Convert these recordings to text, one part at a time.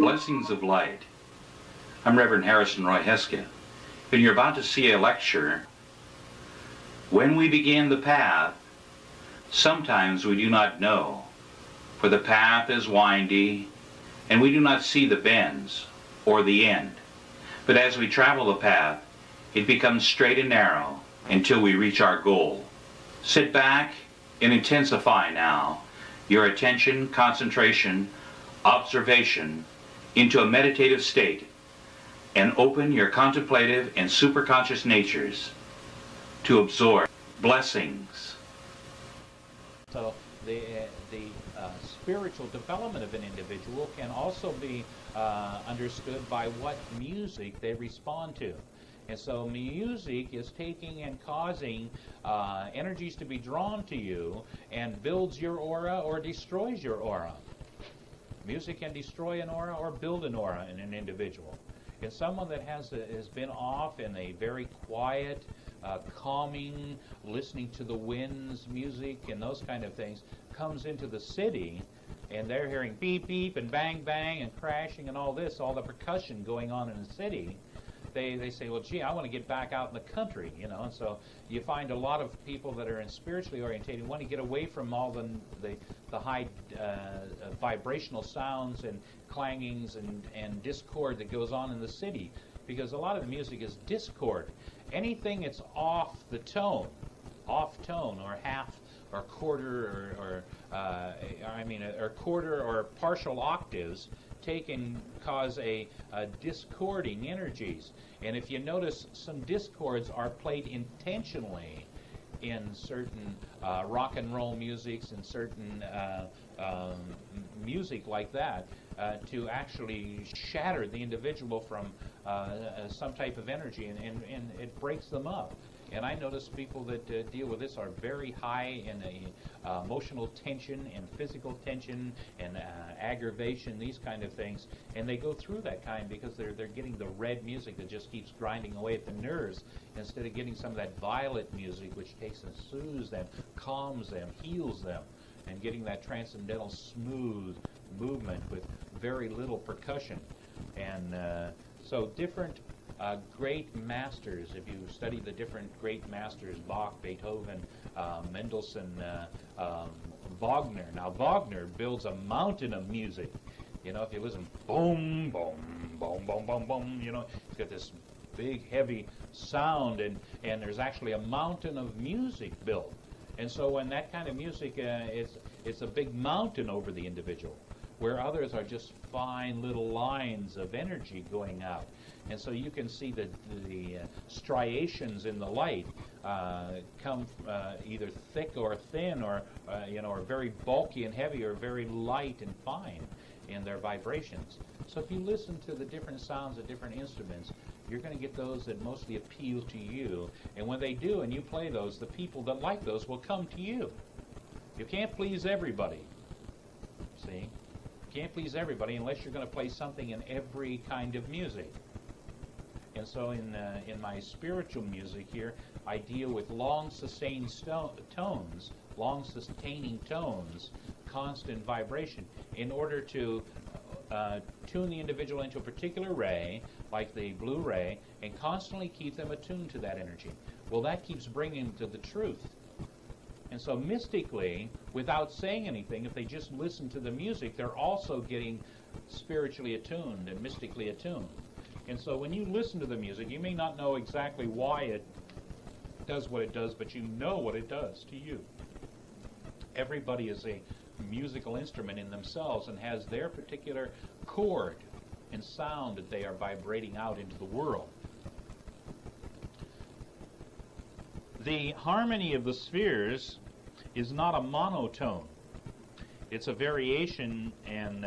Blessings of Light. I'm Reverend Harrison Roy Heske, and you're about to see a lecture. When we begin the path, sometimes we do not know, for the path is windy, and we do not see the bends or the end. But as we travel the path, it becomes straight and narrow until we reach our goal. Sit back and intensify now your attention, concentration, observation into a meditative state, and open your contemplative and superconscious natures to absorb blessings. So the spiritual development of an individual can also be understood by what music they respond to. And so music is taking and causing energies to be drawn to you and builds your aura or destroys your aura. Music can destroy an aura or build an aura in an individual. And someone that has been off in a very quiet, calming, listening to the winds, music, and those kind of things, comes into the city, and they're hearing beep, beep, and bang, bang, and crashing, and all this, all the percussion going on in the city. They say, well, gee, I want to get back out in the country, you know. And so you find a lot of people that are in spiritually orientated want to get away from all the high vibrational sounds and clangings and discord that goes on in the city, because a lot of the music is discord. Anything that's off tone, or half or quarter or quarter or partial octaves, can cause a discording energies. And if you notice, some discords are played intentionally in certain rock and roll musics and certain music like that to actually shatter the individual from some type of energy, and it breaks them up. And I notice people that deal with this are very high in emotional tension and physical tension and aggravation, these kind of things. And they go through that kind because they're getting the red music that just keeps grinding away at the nerves, instead of getting some of that violet music which takes and soothes them, calms them, heals them, and getting that transcendental smooth movement with very little percussion. And so different great masters, if you study the different great masters, Bach, Beethoven, Mendelssohn, Wagner. Now Wagner builds a mountain of music. You know, if you listen, boom, boom, boom, boom, boom, boom, you know, it's got this big, heavy sound, and there's actually a mountain of music built. And so when that kind of music, it's a big mountain over the individual, where others are just fine little lines of energy going out. And so you can see that the striations in the light come either thick or thin, or or very bulky and heavy, or very light and fine in their vibrations. So if you listen to the different sounds of different instruments, you're going to get those that mostly appeal to you. And when they do, and you play those, the people that like those will come to you. You can't please everybody. See? You can't please everybody unless you're going to play something in every kind of music. And so in my spiritual music here, I deal with long sustained tones, long sustaining tones, constant vibration, in order to tune the individual into a particular ray, like the blue ray, and constantly keep them attuned to that energy. Well, that keeps bringing them to the truth. And so mystically, without saying anything, if they just listen to the music, they're also getting spiritually attuned and mystically attuned. And so when you listen to the music, you may not know exactly why it does what it does, but you know what it does to you. Everybody is a musical instrument in themselves and has their particular chord and sound that they are vibrating out into the world. The harmony of the spheres is not a monotone. It's a variation, and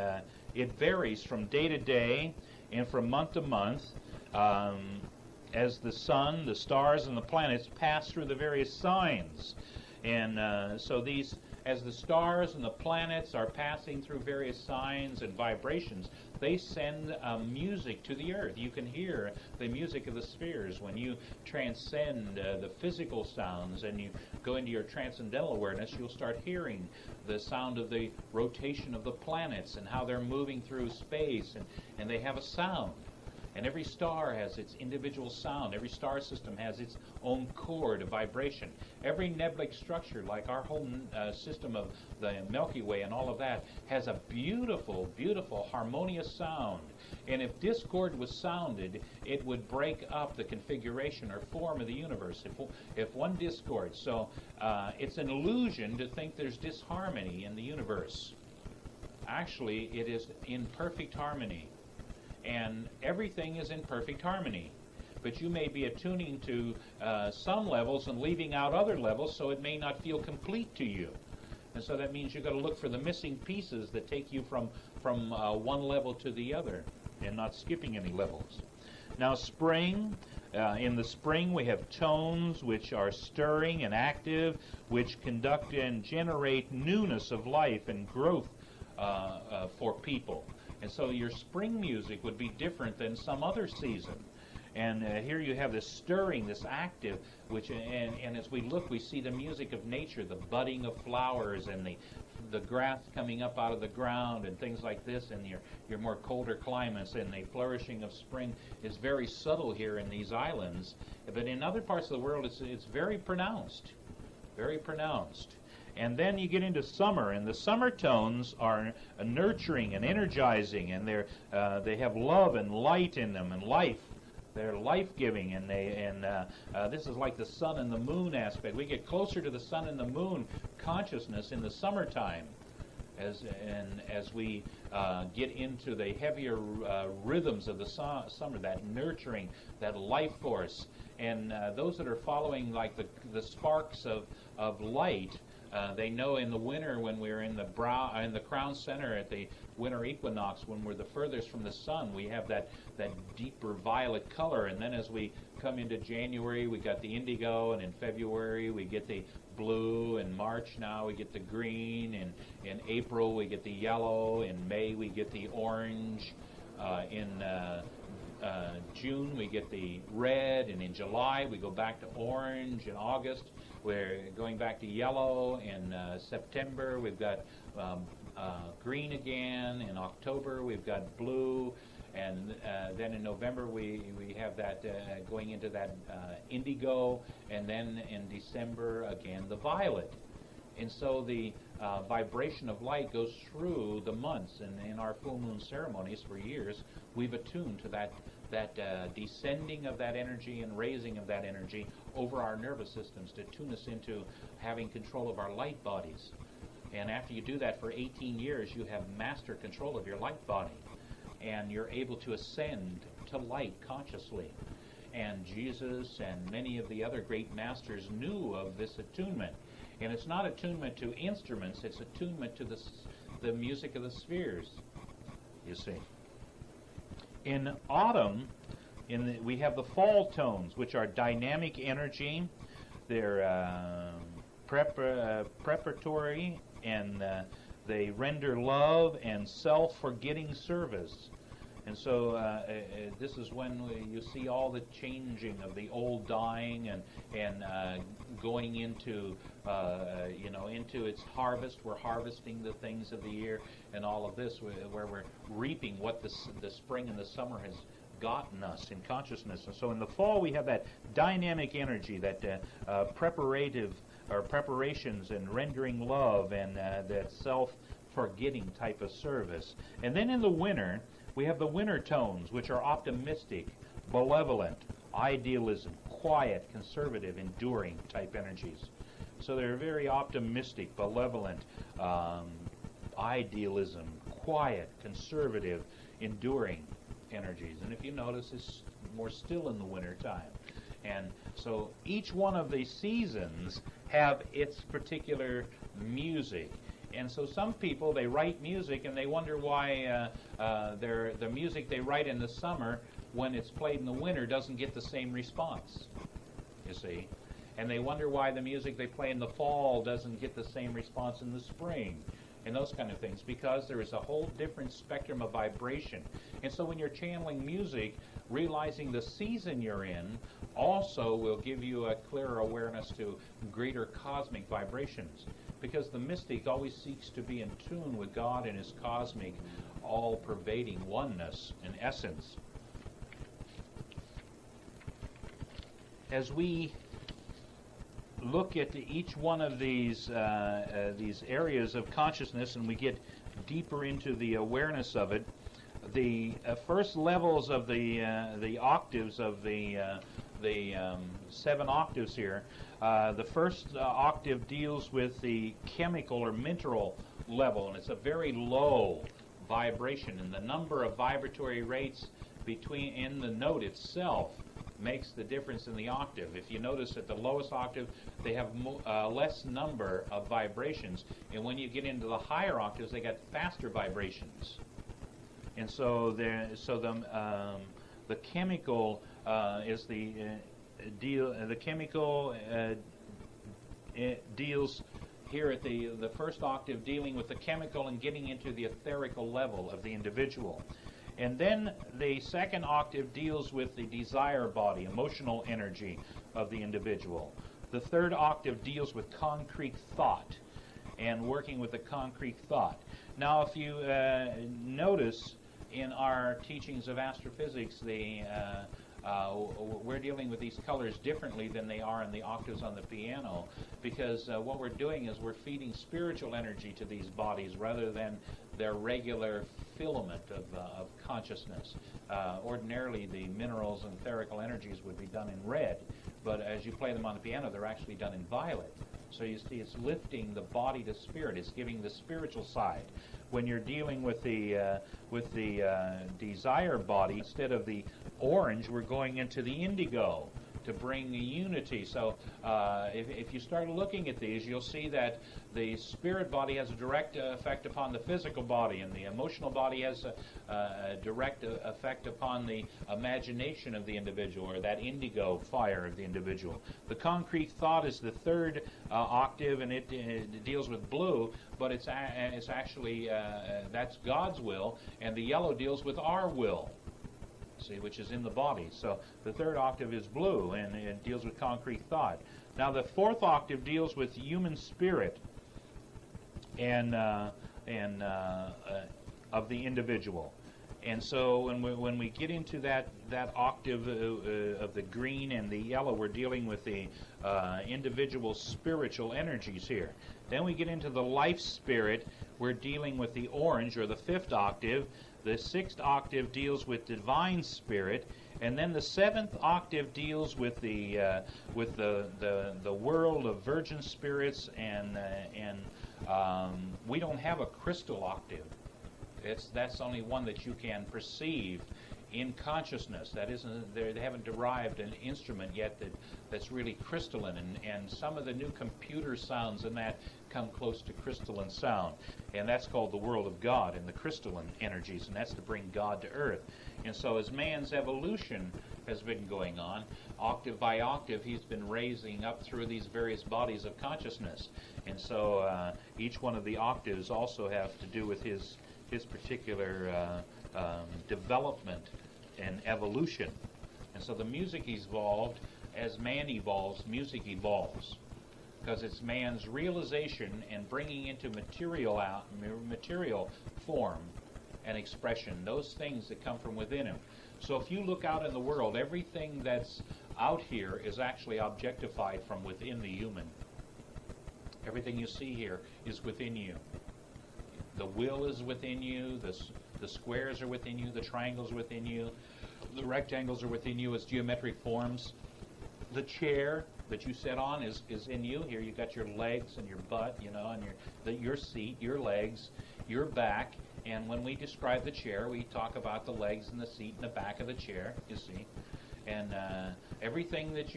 it varies from day to day and from month to month as the sun, the stars, and the planets pass through the various signs. And so these as the stars and the planets are passing through various signs and vibrations, they send music to the earth. You can hear the music of the spheres when you transcend the physical sounds and you go into your transcendental awareness. You'll start hearing the sound of the rotation of the planets and how they're moving through space, and they have a sound. And every star has its individual sound. Every star system has its own chord of vibration. Every nebulous structure, like our whole system of the Milky Way and all of that, has a beautiful, beautiful, harmonious sound. And if discord was sounded, it would break up the configuration or form of the universe. If one discord. So it's an illusion to think there's disharmony in the universe. Actually, it is in perfect harmony. And everything is in perfect harmony. But you may be attuning to some levels and leaving out other levels, so it may not feel complete to you. And so that means you've got to look for the missing pieces that take you from one level to the other, and not skipping any levels. Now, spring. In the spring, we have tones which are stirring and active, which conduct and generate newness of life and growth for people. And so your spring music would be different than some other season. And here you have this stirring, this active, and as we look, we see the music of nature, the budding of flowers and the grass coming up out of the ground and things like this in your more colder climates, and the flourishing of spring is very subtle here in these islands. But in other parts of the world, it's very pronounced, very pronounced. And then you get into summer, and the summer tones are nurturing and energizing, and they have love and light in them and life. They're life-giving, and this is like the sun and the moon aspect. We get closer to the sun and the moon consciousness in the summertime, as we get into the heavier rhythms of the summer, that nurturing, that life force, and those that are following like the sparks of light. They know in the winter when we're in the crown center at the winter equinox, when we're the furthest from the sun, we have that deeper violet color. And then as we come into January, we got the indigo, and in February we get the blue, in March now we get the green, and in April we get the yellow, in May we get the orange, in June we get the red, and in July we go back to orange, in August we're going back to yellow, in September we've got green again, in October we've got blue, and then in November we have that going into that indigo, and then in December again the violet. And so the vibration of light goes through the months, and in our full moon ceremonies for years we've attuned to that descending of that energy and raising of that energy over our nervous systems to tune us into having control of our light bodies. And after you do that for 18 years, you have master control of your light body, and you're able to ascend to light consciously. And Jesus and many of the other great masters knew of this attunement. And it's not attunement to instruments, it's attunement to the music of the spheres, you see. In autumn, we have the fall tones, which are dynamic energy. They're preparatory, and they render love and self-forgetting service. And so this is when you see all the changing of the old dying and going into into its harvest. We're harvesting the things of the year and all of this, where we're reaping what the spring and the summer has gotten us in consciousness. And so in the fall we have that dynamic energy, that preparations and rendering love, and that self-forgetting type of service. And then in the winter we have the winter tones, which are optimistic, benevolent, idealism, quiet, conservative, enduring type energies. So they're very optimistic, benevolent, idealism, quiet, conservative, enduring energies. And if you notice, it's more still in the winter time. And so each one of these seasons have its particular music. And so some people, they write music and they wonder why the music they write in the summer, when it's played in the winter, doesn't get the same response, you see. and they wonder why the music they play in the fall doesn't get the same response in the spring, and those kind of things, because there is a whole different spectrum of vibration. And so when you're channeling music, realizing the season you're in also will give you a clearer awareness to greater cosmic vibrations, because the mystic always seeks to be in tune with God and His cosmic, all-pervading oneness and essence. As we look at each one of these areas of consciousness, and we get deeper into the awareness of it, the first levels of the octaves of the 7 octaves here. The first octave deals with the chemical or mineral level, and it's a very low vibration, and the number of vibratory rates in the note itself makes the difference in the octave. If you notice at the lowest octave, they have less number of vibrations, and when you get into the higher octaves, they got faster vibrations. And so the chemical is the deal. The chemical deals here at the first octave, dealing with the chemical and getting into the etherical level of the individual. And then the second octave deals with the desire body, emotional energy of the individual. The third octave deals with concrete thought and working with the concrete thought. Now, if you notice in our teachings of astrophysics, we're dealing with these colors differently than they are in the octaves on the piano, because what we're doing is we're feeding spiritual energy to these bodies rather than their regular filament of consciousness. Ordinarily, the minerals and etherical energies would be done in red, but as you play them on the piano, they're actually done in violet. So you see, it's lifting the body to spirit. It's giving the spiritual side. When you're dealing with the desire body, instead of the orange, we're going into the indigo to bring unity. So if you start looking at these, you'll see that the spirit body has a direct effect upon the physical body, and the emotional body has a direct effect upon the imagination of the individual, or that indigo fire of the individual. The concrete thought is the third octave, and it deals with blue, but it's actually that's God's will, and the yellow deals with our will, see, which is in the body. So the third octave is blue, and it deals with concrete thought. Now the fourth octave deals with human spirit and of the individual. And so when we get into that octave of the green and the yellow, we're dealing with the individual spiritual energies here. Then we get into the life spirit, we're dealing with the orange, or the fifth octave. The sixth octave deals with divine spirit, and then the seventh octave deals with the world of virgin spirits, and we don't have a crystal octave. That's only one that you can perceive in consciousness. That isn't, they haven't derived an instrument yet that's really crystalline, and some of the new computer sounds in that come close to crystalline sound, and that's called the world of God and the crystalline energies, and that's to bring God to earth. And so as man's evolution has been going on, octave by octave, he's been raising up through these various bodies of consciousness, and so each one of the octaves also have to do with his particular development and evolution. And so the music evolved. As man evolves, music evolves, because it's man's realization and bringing into material form and expression those things that come from within him. So if you look out in the world, everything that's out here is actually objectified from within the human. Everything you see here is within you. The will is within you, the squares are within you, the triangles are within you, the rectangles are within you as geometric forms. The chair that you sit on is in you. Here you got your legs and your butt, and your seat, your legs, your back. And when we describe the chair, we talk about the legs and the seat and the back of the chair, you see. And everything that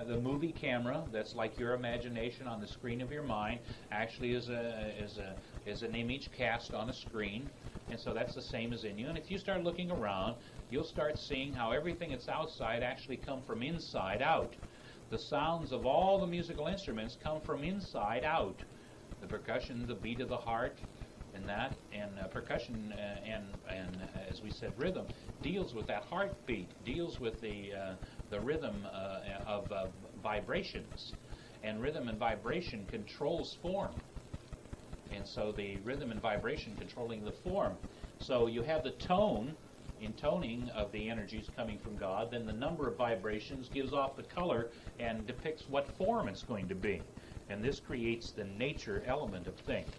the movie camera, that's like your imagination on the screen of your mind, actually is an image cast on a screen. And so that's the same as in you. And if you start looking around, you'll start seeing how everything that's outside actually come from inside out. The sounds of all the musical instruments come from inside out. The percussion, the beat of the heart, and that, and percussion, and as we said, rhythm deals with that heartbeat, deals with the rhythm of vibrations, and rhythm and vibration controls form. And so the rhythm and vibration controlling the form. So you have the tone, intoning of the energies coming from God, then the number of vibrations gives off the color and depicts what form it's going to be. And this creates the nature element of things.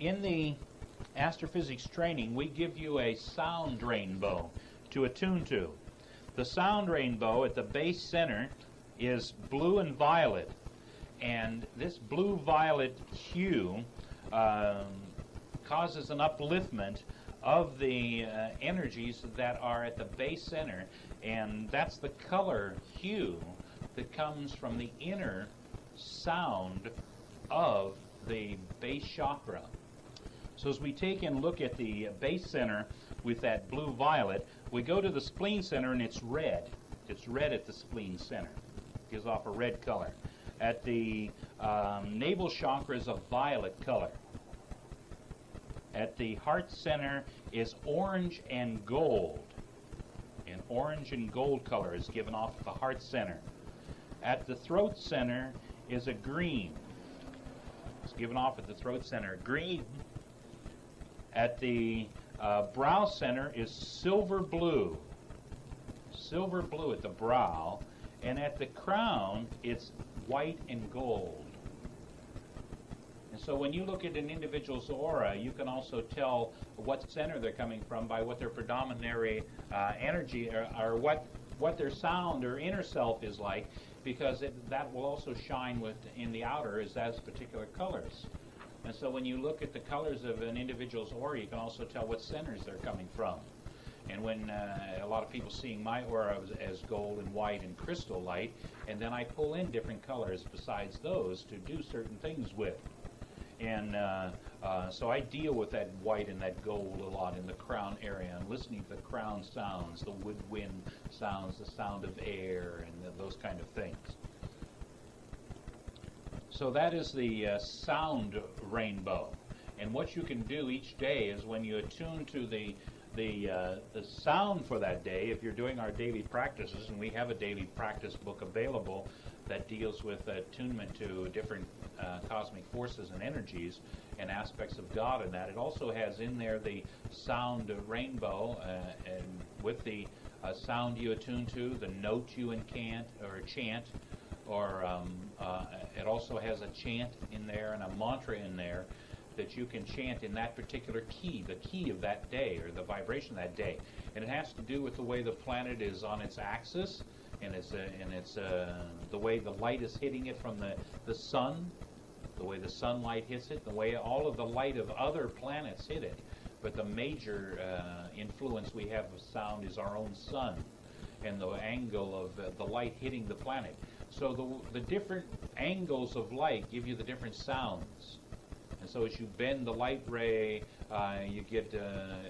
In the astrophysics training, we give you a sound rainbow to attune to. The sound rainbow at the base center is blue and violet. And this blue-violet hue causes an upliftment of the energies that are at the base center, and that's the color hue that comes from the inner sound of the base chakra. So as we take and look at the base center with that blue-violet, we go to the spleen center and it's red. It's red at the spleen center. It gives off a red color. At the navel chakra is a violet color. At the heart center is orange and gold. An orange and gold color is given off at the heart center. At the throat center is a green. It's given off at the throat center, green. At the brow center is silver blue. Silver blue at the brow. And at the crown, it's white and gold. And so when you look at an individual's aura, you can also tell what center they're coming from by what their predominant energy or what their sound or inner self is like, because that will also shine in the outer as particular colors. And so when you look at the colors of an individual's aura, you can also tell what centers they're coming from. And when a lot of people seeing my aura as gold and white and crystal light, and then I pull in different colors besides those to do certain things with. And so I deal with that white and that gold a lot in the crown area, and listening to the crown sounds, the woodwind sounds, the sound of air, and those kind of things. So that is the sound rainbow. And what you can do each day is when you attune to the sound for that day, if you're doing our daily practices, and we have a daily practice book available that deals with attunement to different cosmic forces and energies and aspects of God and that. It also has in there the sound rainbow, and with the sound you attune to, the note you incant or chant, or it also has a chant in there and a mantra in there that you can chant in that particular key, the key of that day or the vibration of that day. And it has to do with the way the planet is on its axis, and it's the way the light is hitting it from the sun, the way the sunlight hits it, the way all of the light of other planets hit it. But the major influence we have of sound is our own sun and the angle of the light hitting the planet. So the different angles of light give you the different sounds. And so as you bend the light ray, you get,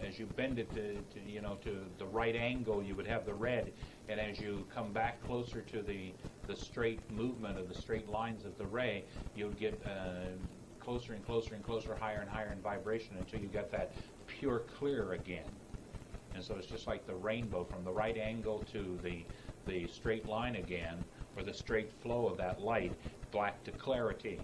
as you bend it to the right angle, you would have the red. And as you come back closer to the straight movement of the straight lines of the ray, you would get closer and closer and closer, higher and higher in vibration until you get that pure clear again. And so it's just like the rainbow, from the right angle to the straight line again, or the straight flow of that light, black to clarity.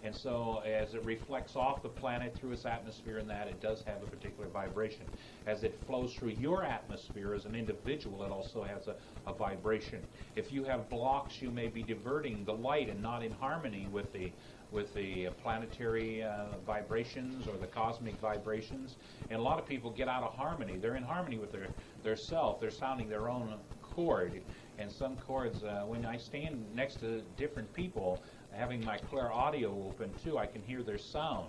And so as it reflects off the planet through its atmosphere and that, it does have a particular vibration. As it flows through your atmosphere as an individual, it also has a vibration. If you have blocks, you may be diverting the light and not in harmony with the planetary vibrations or the cosmic vibrations. And a lot of people get out of harmony. They're in harmony with their self. They're sounding their own chord. And some chords, when I stand next to different people, having my clear audio open too, I can hear their sound.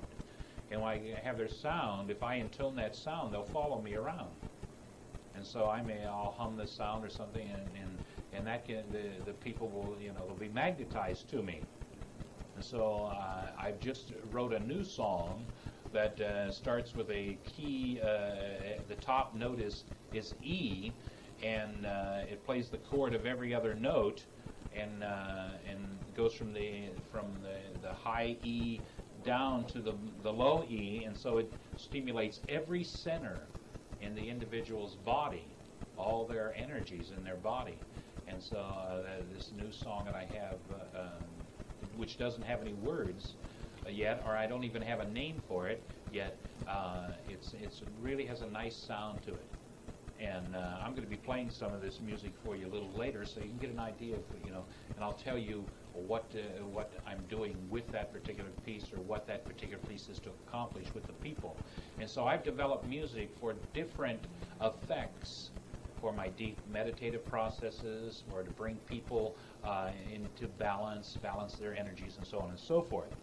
And when I have their sound, if I intone that sound, they'll follow me around. And so I'll hum the sound or something, and that can, the people will, they'll be magnetized to me. And so I've just wrote a new song that starts with a key. The top note is E, and it plays the chord of every other note and goes from the high E down to the low E, and so it stimulates every center in the individual's body, all their energies in their body. And so this new song that I have, which doesn't have any words yet, or I don't even have a name for it yet, it's really has a nice sound to it. And I'm going to be playing some of this music for you a little later, so you can get an idea of, and I'll tell you what I'm doing with that particular piece, or what that particular piece is to accomplish with the people. And so I've developed music for different effects, for my deep meditative processes, or to bring people into balance their energies, and so on and so forth.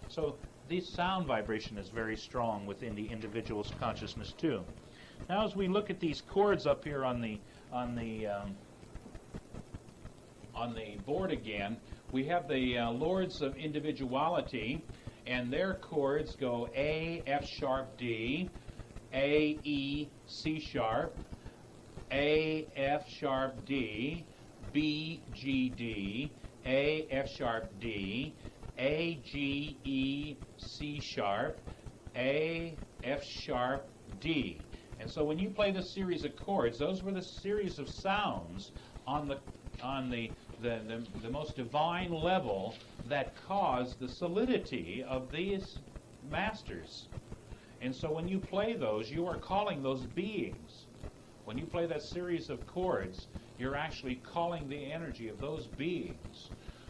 So this sound vibration is very strong within the individual's consciousness too. Now, as we look at these chords up here on the board again, we have the Lords of Individuality, and their chords go A, F sharp, D, A, E, C sharp, A, F sharp, D, B, G, D, A, F sharp, D, A, G, E, C sharp, A, F sharp, D. And so when you play this series of chords, those were the series of sounds on the most divine level that caused the solidity of these masters. And so when you play those, you are calling those beings. When you play that series of chords, you're actually calling the energy of those beings.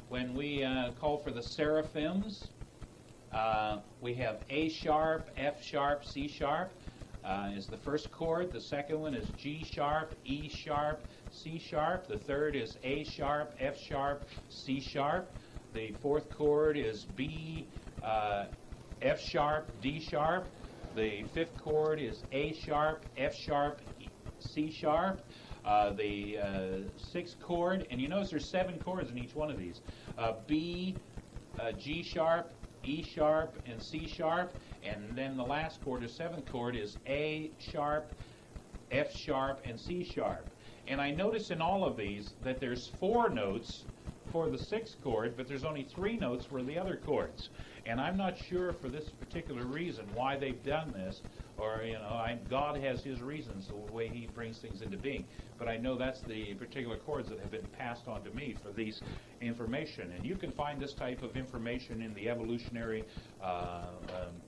When we call for the seraphims, we have A sharp, F sharp, C sharp is the first chord. The second one is G sharp, E sharp, C sharp. The third is A sharp, F sharp, C sharp. The fourth chord is B, F sharp, D sharp. The fifth chord is A sharp, F sharp, C sharp. The sixth chord, and you notice there's 7 chords in each one of these. B, G sharp, E sharp, and C sharp. And then the last chord, the 7th chord, is A sharp, F sharp, and C sharp. And I notice in all of these that there's 4 notes for the 6th chord, but there's only 3 notes for the other chords. And I'm not sure for this particular reason why they've done this, or, God has his reasons, the way he brings things into being. But I know that's the particular chords that have been passed on to me for these information. And you can find this type of information in the evolutionary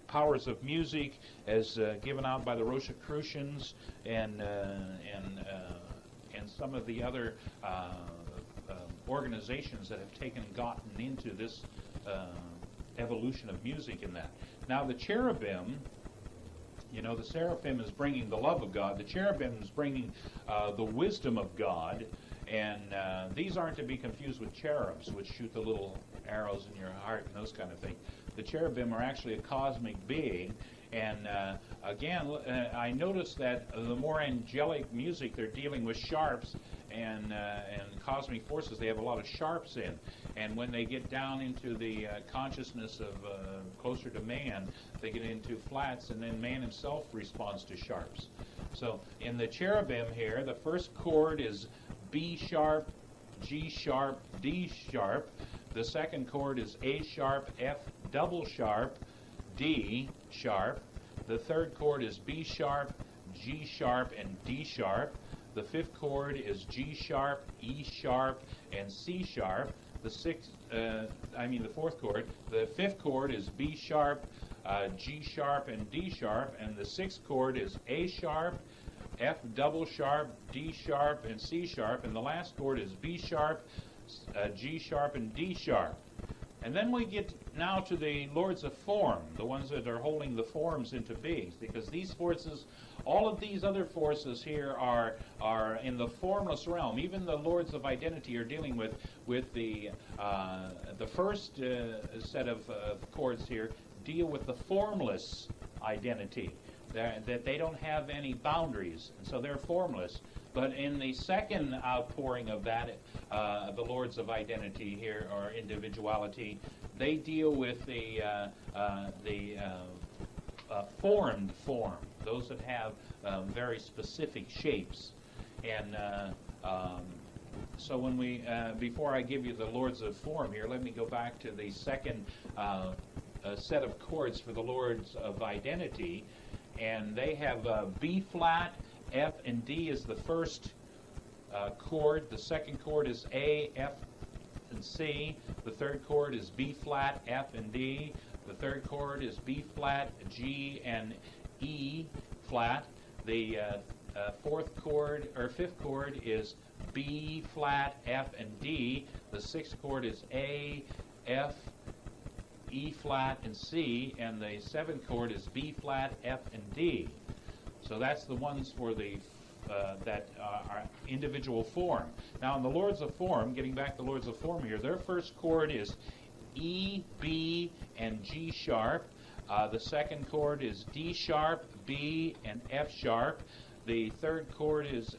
powers of music as given out by the Rosicrucians and some of the other organizations that have gotten into this evolution of music in that. Now the cherubim, the seraphim is bringing the love of God. The cherubim is bringing the wisdom of God. And these aren't to be confused with cherubs, which shoot the little arrows in your heart and those kind of things. The cherubim are actually a cosmic being. And again, I noticed that the more angelic music, they're dealing with sharps and cosmic forces. They have a lot of sharps in. And when they get down into the consciousness of closer to man, they get into flats, and then man himself responds to sharps. So in the cherubim here, the first chord is B sharp, G sharp, D sharp. The second chord is A sharp, F double sharp, D sharp. The third chord is B sharp, G sharp, and D sharp. The fifth chord is G sharp, E sharp, and C sharp. The fourth chord. The fifth chord is B sharp, G sharp, and D sharp. And the sixth chord is A sharp, F double sharp, D sharp, and C sharp. And the last chord is B sharp, G sharp, and D sharp. And then we get now to the lords of form, the ones that are holding the forms into beings, because these forces, all of these other forces here are in the formless realm. Even the lords of identity are dealing with the first set of chords here deal with the formless identity, that they don't have any boundaries, and so they're formless. But in the second outpouring of that, the lords of identity here, or individuality, they deal with the formed form, those that have very specific shapes. And So when we, before I give you the Lords of Form here, let me go back to the second set of chords for the Lords of Identity, and they have B flat, F, and D is the first chord. The second chord is A, F, and C. The third chord is B flat, F, and D. The third chord is B flat, G, and E flat. The fourth chord or fifth chord is B flat, F, and D. The sixth chord is A, F, E flat, and C, and the seventh chord is B flat, F, and D. So that's the ones for the that are individual form. Now in the Lords of Form, getting back to the Lords of Form here, their first chord is E, B, and G sharp. The second chord is D sharp, B, and F sharp. The third chord is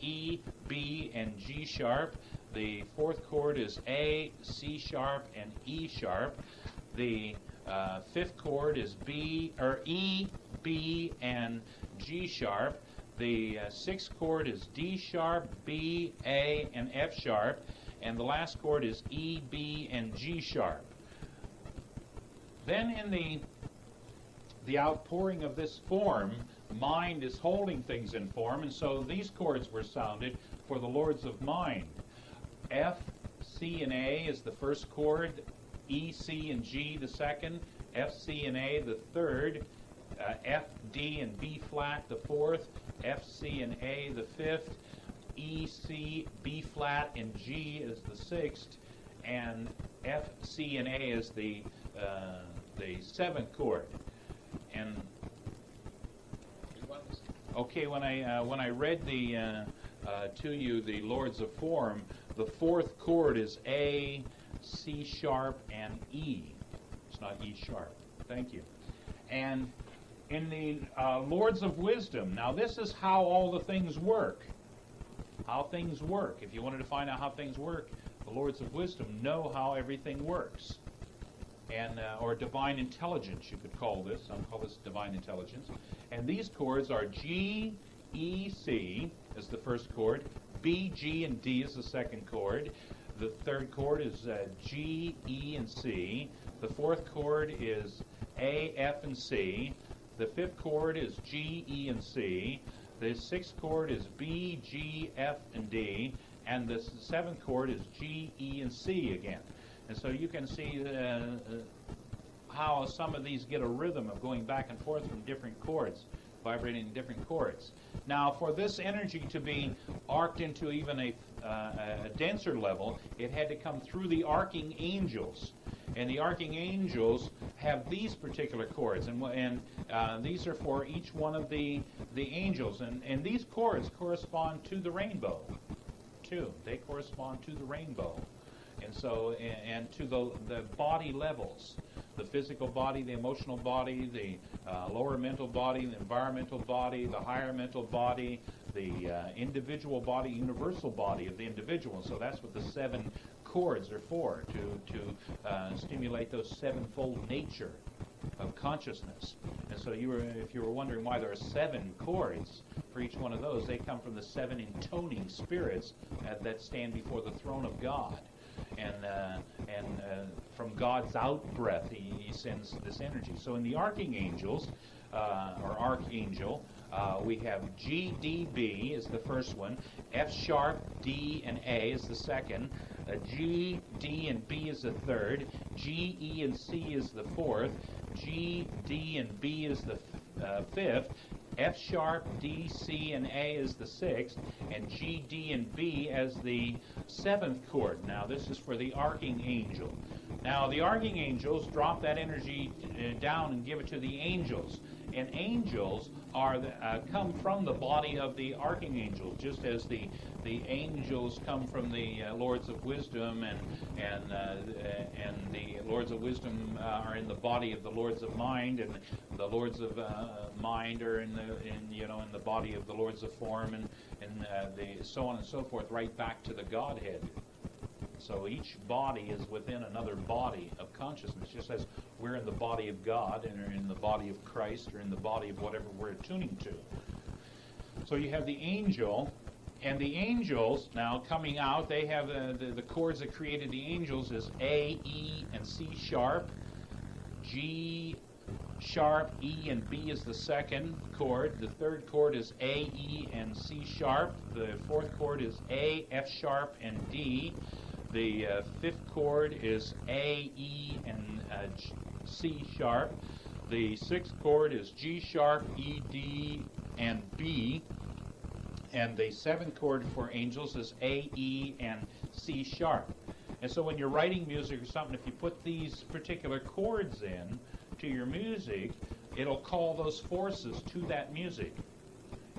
E, B, and G sharp. The fourth chord is A, C sharp, and E sharp. The fifth chord is E, B, and G sharp. The sixth chord is D sharp, B, A, and F sharp. And the last chord is E, B, and G sharp. Then in the outpouring of this form, mind is holding things in form, and so these chords were sounded for the Lords of Mind. F, C, and A is the first chord, E, C, and G the second, F, C, and A the third, F, D, and B flat the fourth, F, C, and A the fifth, E, C, B flat, and G is the sixth, and F, C, and A is the seventh chord. And okay, when I read to you the Lords of Form, the fourth chord is A, C sharp, and E. It's not E sharp. Thank you. And in the Lords of Wisdom, now this is how all the things work. How things work. If you wanted to find out how things work, the Lords of Wisdom know how everything works. And or divine intelligence, you could call this. Some call this divine intelligence. And these chords are G, E, C is the first chord. B, G, and D is the second chord. The third chord is G, E, and C. The fourth chord is A, F, and C. The fifth chord is G, E, and C. The sixth chord is B, G, F, and D. And the seventh chord is G, E, and C again. And so you can see how some of these get a rhythm of going back and forth from different chords, vibrating in different chords. Now, for this energy to be arced into even a denser level, it had to come through the arcing angels. And the arcing angels have these particular chords, and these are for each one of the angels. And these chords correspond to the rainbow, too. They correspond to the rainbow. And so, and to the body levels, the physical body, the emotional body, the lower mental body, the environmental body, the higher mental body, the individual body, universal body of the individual. And so that's what the seven chords are for, to stimulate those sevenfold nature of consciousness. And so if you were wondering why there are seven chords for each one of those, they come from the seven intoning spirits that stand before the throne of God. And from God's out-breath, he sends this energy. So in the arcing angels, or archangel, we have G, D, B is the first one. F sharp, D, and A is the second. G, D, and B is the third. G, E, and C is the fourth. G, D, and B is the fifth. F sharp, D, C, and A is the sixth, and G, D, and B as the seventh chord. Now this is for the arcing angel. Now the arcing angels drop that energy down and give it to the angels. And angels are come from the body of the arcing angels, just as the angels come from the Lords of Wisdom, and the Lords of Wisdom are in the body of the Lords of Mind, and the Lords of Mind are in the body of the Lords of Form, and the so on and so forth, right back to the Godhead. So each body is within another body of consciousness, just as we're in the body of God and are in the body of Christ or in the body of whatever we're attuning to. So you have the angel, And the angels, now coming out, they have the chords that created the angels is A, E, and C sharp. G sharp, E, and B is the second chord. The third chord is A, E, and C sharp. The fourth chord is A, F sharp, and D. The fifth chord is A, E, and C sharp. The sixth chord is G sharp, E, D, and B. And the seventh chord for angels is A, E, and C sharp. And so when you're writing music or something, if you put these particular chords in to your music, it'll call those forces to that music.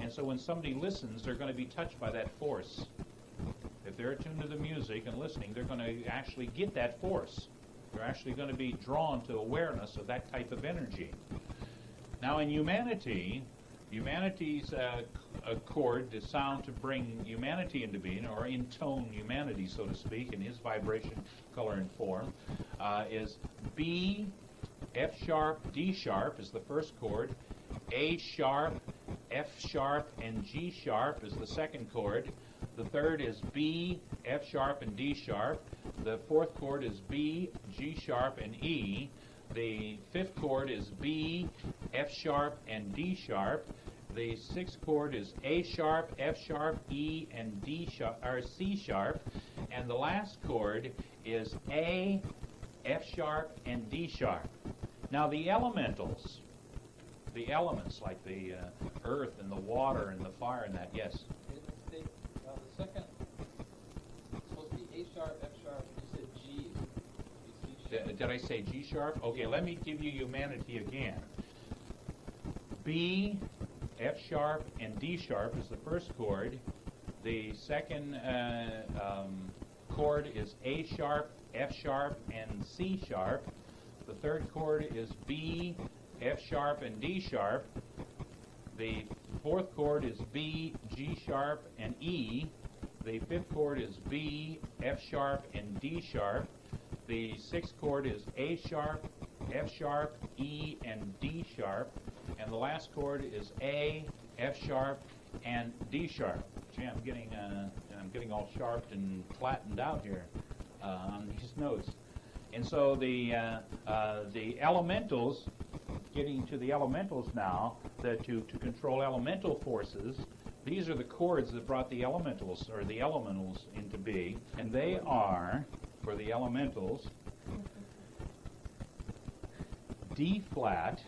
And so when somebody listens, they're going to be touched by that force. If they're attuned to the music and listening, they're going to actually get that force. They're actually going to be drawn to awareness of that type of energy. Now in humanity's chord, the sound to bring humanity into being, or intone humanity, so to speak, in his vibration, color, and form, is B, F sharp, D sharp is the first chord. A sharp, F sharp, and G sharp is the second chord. The third is B, F sharp, and D sharp. The fourth chord is B, G sharp, and E. The fifth chord is B, F sharp, and D sharp. The sixth chord is A sharp, F sharp, E, and D sharp, or C sharp. And the last chord is A, F sharp, and D sharp. Now the elementals, the elements like the earth and the water and the fire and that, yes? The second, it's supposed to be A sharp, F sharp, you said G. Did I say G sharp? Okay, let me give you humanity again. B, F sharp, and D sharp is the first chord. The second chord is A sharp, F sharp, and C sharp. The third chord is B, F sharp, and D sharp. The fourth chord is B, G sharp, and E. The fifth chord is B, F sharp, and D sharp. The sixth chord is A sharp, F sharp, E, and D sharp. And the last chord is A, F sharp, and D sharp. Gee, I'm getting all sharped and flattened out here on these notes. And so the elementals, getting to the elementals now, to control elemental forces, these are the chords that brought the elementals, or the elementals, into being. And they are, for the elementals, D flat,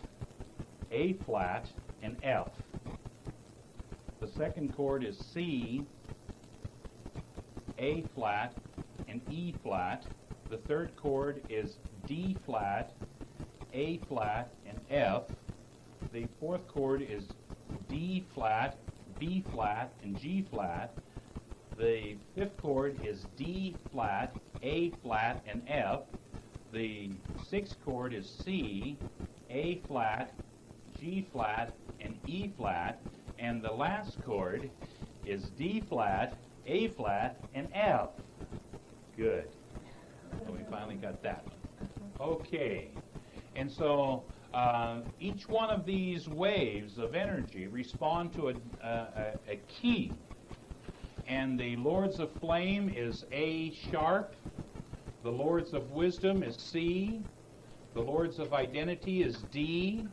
A flat, and F. The second chord is C, A flat, and E flat. The third chord is D flat, A flat, and F. The fourth chord is D flat, B flat, and G flat. The fifth chord is D flat, A flat, and F. The sixth chord is C, A flat, G flat, and E flat. And the last chord is D flat, A flat, and F. Good. So we finally got that one. Okay. And so each one of these waves of energy respond to a key. And the Lords of Flame is A sharp. The Lords of Wisdom is C. The Lords of Identity is D.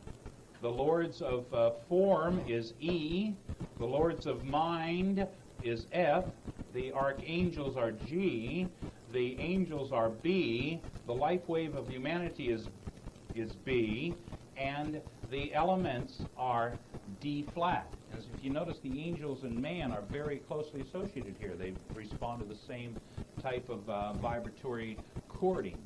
The Lords of Form is E. The Lords of Mind is F. The Archangels are G. The Angels are B. The Life Wave of Humanity is B. And the elements are D flat. And if you notice, the angels and man are very closely associated here. They respond to the same type of vibratory chording.